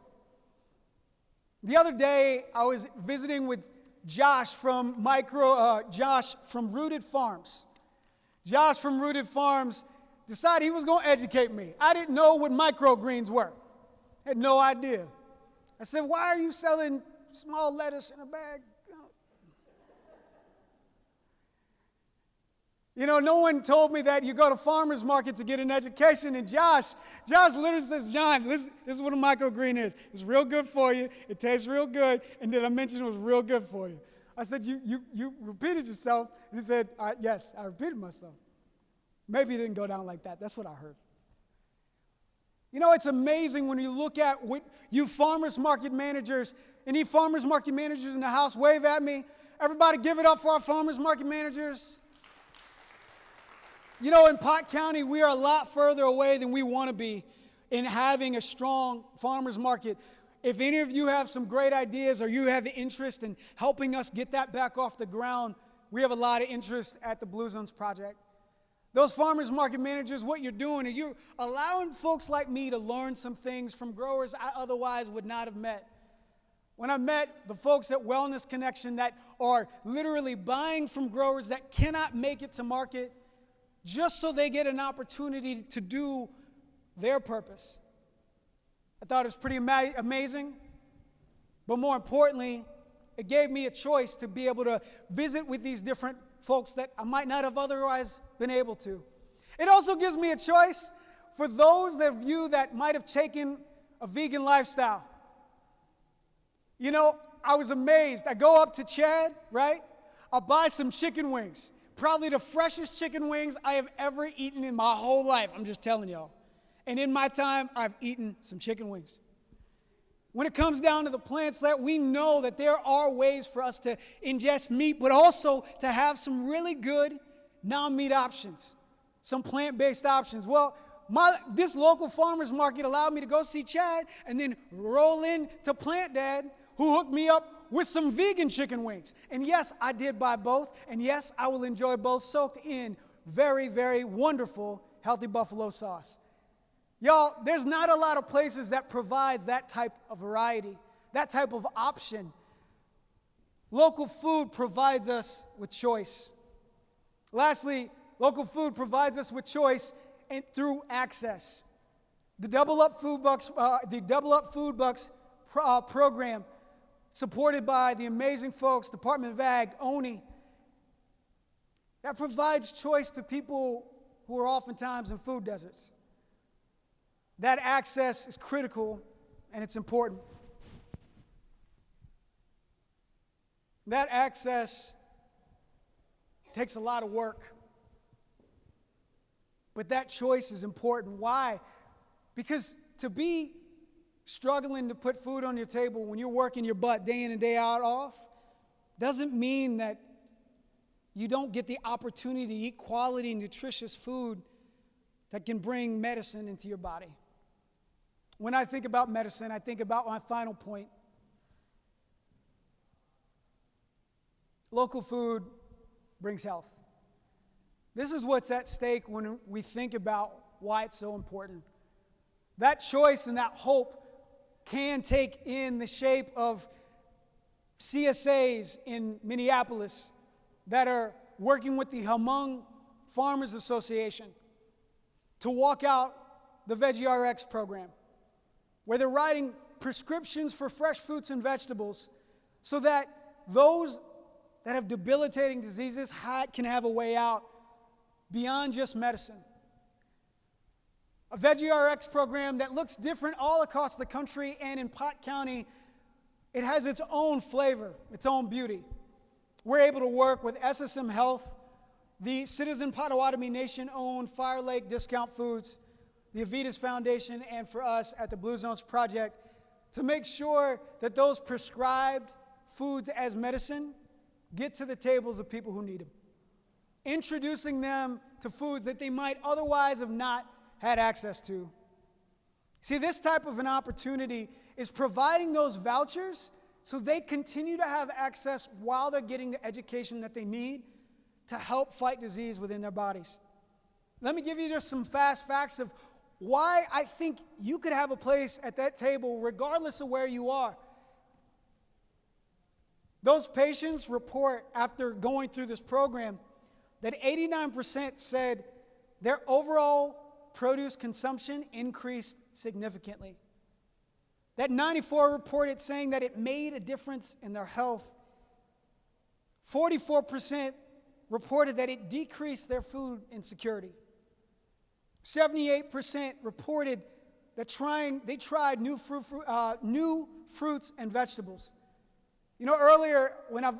The other day, I was visiting with Josh from Rooted Farms. Josh from Rooted Farms decided he was going to educate me. I didn't know what microgreens were. I had no idea. I said, "Why are you selling small lettuce in a bag?" You know, no one told me that you go to farmer's market to get an education. And Josh literally says, "John, this is what a microgreen is. It's real good for you. It tastes real good. And did I mention it was real good for you?" I said, you repeated yourself. And he said, "Yes, I repeated myself." Maybe it didn't go down like that. That's what I heard. You know, it's amazing when you look at what you farmers market managers, any farmers market managers in the house, wave at me. Everybody give it up for our farmers market managers. You know, in Pot County, we are a lot further away than we want to be in having a strong farmers market. If any of you have some great ideas or you have interest in helping us get that back off the ground, we have a lot of interest at the Blue Zones Project. Those farmers market managers, what you're doing is you're allowing folks like me to learn some things from growers I otherwise would not have met. When I met the folks at Wellness Connection that are literally buying from growers that cannot make it to market just so they get an opportunity to do their purpose, I thought it was pretty amazing. But more importantly, it gave me a choice to be able to visit with these different folks that I might not have otherwise been able to. It also gives me a choice for those of you that might have taken a vegan lifestyle. You know, I was amazed. I go up to Chad, right? I'll buy some chicken wings. Probably the freshest chicken wings I have ever eaten in my whole life. I'm just telling y'all. And in my time, I've eaten some chicken wings. When it comes down to the plant slant, we know that there are ways for us to ingest meat, but also to have some really good non-meat options, some plant-based options. Well, this local farmer's market allowed me to go see Chad and then roll into Plant Dad, who hooked me up with some vegan chicken wings. And yes, I did buy both, and yes, I will enjoy both soaked in very, very wonderful healthy buffalo sauce. Y'all, there's not a lot of places that provides that type of variety, that type of option. Local food provides us with choice. Lastly, local food provides us with choice and through access. The Double Up Food Bucks program, supported by the amazing folks, Department of Ag, ONI, that provides choice to people who are oftentimes in food deserts. That access is critical and it's important. That access takes a lot of work. But that choice is important. Why? Because to be struggling to put food on your table when you're working your butt day in and day out off doesn't mean that you don't get the opportunity to eat quality, nutritious food that can bring medicine into your body. When I think about medicine, I think about my final point. Local food brings health. This is what's at stake when we think about why it's so important. That choice and that hope can take in the shape of CSAs in Minneapolis that are working with the Hmong Farmers Association to walk out the Veggie RX program, where they're writing prescriptions for fresh fruits and vegetables so that those that have debilitating diseases can have a way out beyond just medicine. A Veggie RX program that looks different all across the country, and in Pot County, it has its own flavor, its own beauty. We're able to work with SSM Health, the Citizen Potawatomi Nation-owned Fire Lake Discount Foods, the Avitas Foundation, and for us at the Blue Zones Project to make sure that those prescribed foods as medicine get to the tables of people who need them, introducing them to foods that they might otherwise have not had access to. See, this type of an opportunity is providing those vouchers so they continue to have access while they're getting the education that they need to help fight disease within their bodies. Let me give you just some fast facts of why I think you could have a place at that table regardless of where you are. Those patients report after going through this program that 89% said their overall produce consumption increased significantly. That 94% reported saying that it made a difference in their health. 44% reported that it decreased their food insecurity. 78% reported that they tried new fruits and vegetables. You know, earlier when I've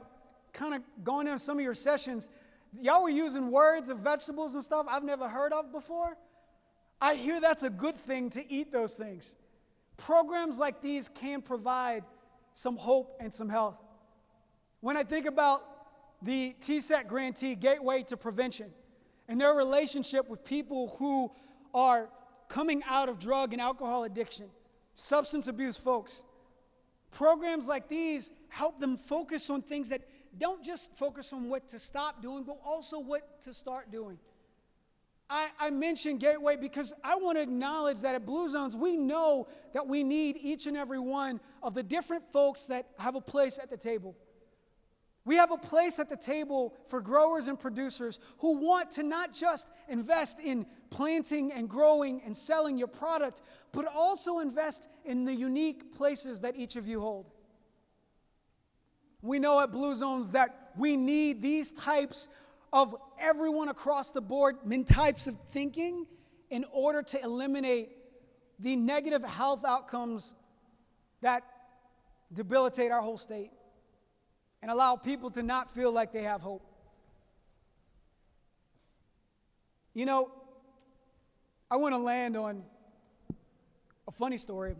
kind of gone into some of your sessions, y'all were using words of vegetables and stuff I've never heard of before. I hear that's a good thing to eat those things. Programs like these can provide some hope and some health. When I think about the TSET grantee, Gateway to Prevention, and their relationship with people who are coming out of drug and alcohol addiction, substance abuse folks, programs like these help them focus on things that don't just focus on what to stop doing, but also what to start doing. I mentioned Gateway because I want to acknowledge that at Blue Zones, we know that we need each and every one of the different folks that have a place at the table. We have a place at the table for growers and producers who want to not just invest in planting and growing and selling your product, but also invest in the unique places that each of you hold. We know at Blue Zones that we need these types of everyone across the board, types of thinking in order to eliminate the negative health outcomes that debilitate our whole state and allow people to not feel like they have hope. You know, I want to land on a funny story.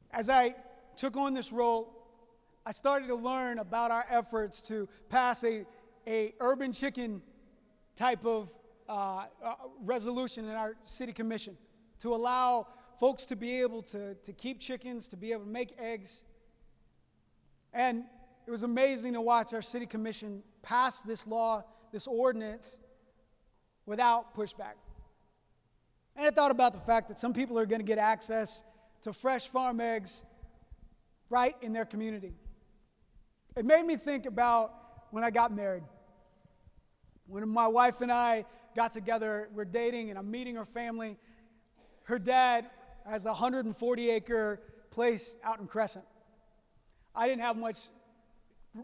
As I took on this role, I started to learn about our efforts to pass a urban chicken type of resolution in our city commission to allow folks to be able to keep chickens, to be able to make eggs. And it was amazing to watch our city commission pass this law, this ordinance, without pushback. And I thought about the fact that some people are going to get access to fresh farm eggs right in their community. It made me think about when I got married. When my wife and I got together, we're dating and I'm meeting her family. Her dad has a 140-acre place out in Crescent. I didn't have much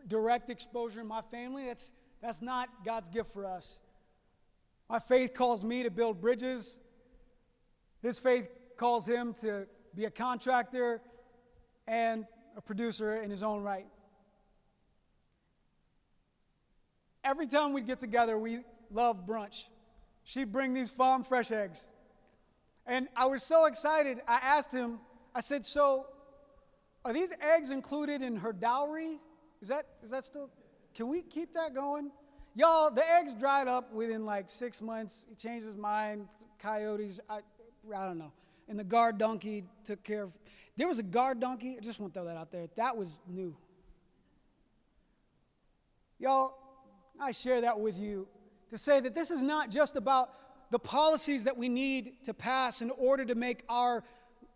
direct exposure in my family. That's not God's gift for us. My faith calls me to build bridges. His faith calls him to be a contractor. And a producer in his own right. Every time we'd get together, we loved brunch. She'd bring these farm fresh eggs. And I was so excited, I asked him, I said, so are these eggs included in her dowry? Is that still, can we keep that going? Y'all, the eggs dried up within like 6 months. He changed his mind. Coyotes, I don't know. And the guard donkey took care of, there was a guard donkey. I just want to throw that out there. That was new. Y'all, I share that with you to say that this is not just about the policies that we need to pass in order to make our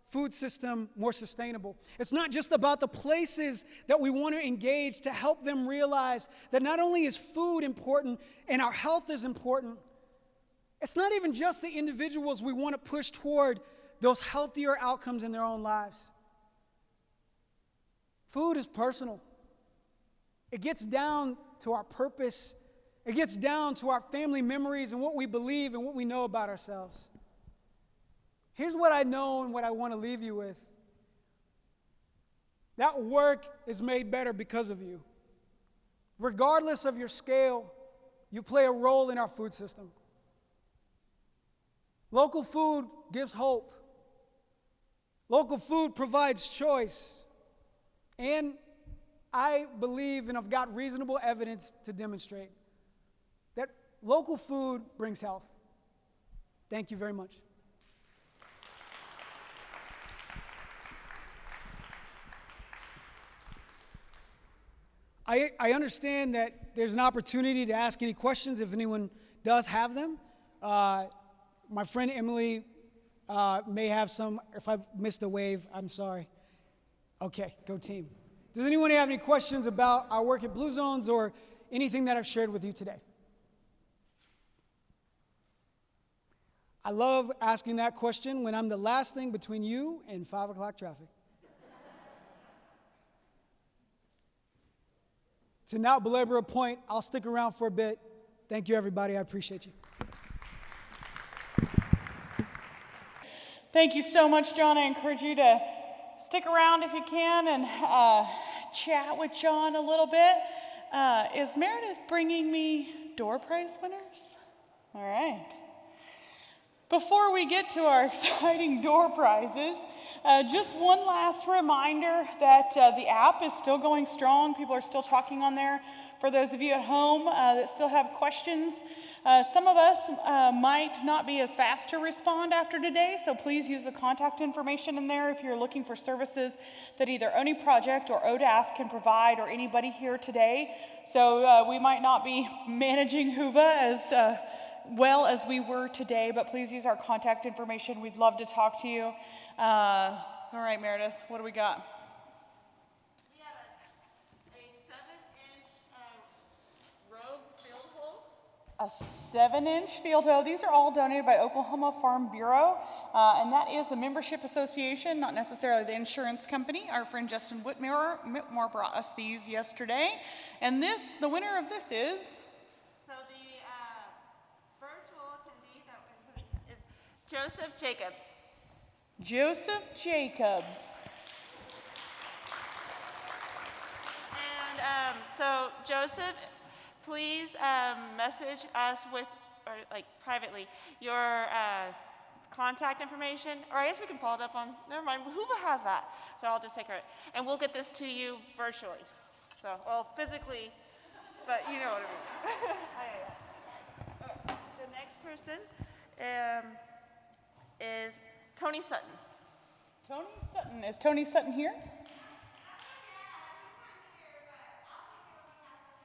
food system more sustainable. It's not just about the places that we want to engage to help them realize that not only is food important and our health is important, it's not even just the individuals we want to push toward those healthier outcomes in their own lives. Food is personal. It gets down to our purpose. It gets down to our family memories and what we believe and what we know about ourselves. Here's what I know and what I want to leave you with. That work is made better because of you. Regardless of your scale, you play a role in our food system. Local food gives hope. Local food provides choice. And I believe, and I've got reasonable evidence to demonstrate, that local food brings health. Thank you very much. I understand that there's an opportunity to ask any questions if anyone does have them. My friend Emily may have some. If I missed a wave, I'm sorry. Okay, go team. Does anyone have any questions about our work at Blue Zones or anything that I've shared with you today? I love asking that question when I'm the last thing between you and 5 o'clock traffic. To not belabor a point, I'll stick around for a bit. Thank you, everybody. I appreciate you. Thank you so much, John. I encourage you to stick around if you can and chat with John a little bit. Is Meredith bringing me door prize winners? All right. Before we get to our exciting door prizes, just one last reminder that the app is still going strong. People are still talking on there. For those of you at home that still have questions, some of us might not be as fast to respond after today, so please use the contact information in there if you're looking for services that either ONI Project or ODAF can provide, or anybody here today. So we might not be managing HUVA as well as we were today, but please use our contact information. We'd love to talk to you. All right, Meredith, what do we got? We have a 7-inch rogue field hole. A 7-inch field hoe. These are all donated by Oklahoma Farm Bureau, and that is the membership association, not necessarily the insurance company. Our friend Justin Whitmore brought us these yesterday, and the winner of this is? So the virtual attendee that is Joseph Jacobs. Joseph Jacobs. And so Joseph, please message us with, or like privately, your contact information, or I guess we can follow it up on, never mind, Hoover has that. So I'll just take her, and we'll get this to you virtually. So, well, physically, but you know what I mean. The next person is Tony Sutton. Tony Sutton. Is Tony Sutton here?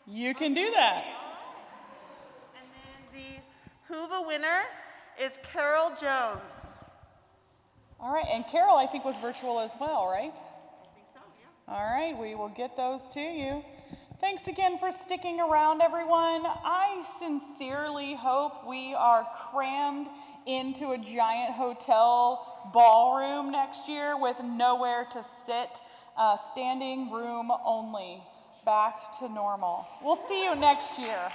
You can do that. And then the Hoover winner is Carol Jones. All right, and Carol, I think, was virtual as well, right? I think so, yeah. All right, we will get those to you. Thanks again for sticking around, everyone. I sincerely hope we are crammed into a giant hotel ballroom next year with nowhere to sit, standing room only, back to normal. We'll see you next year.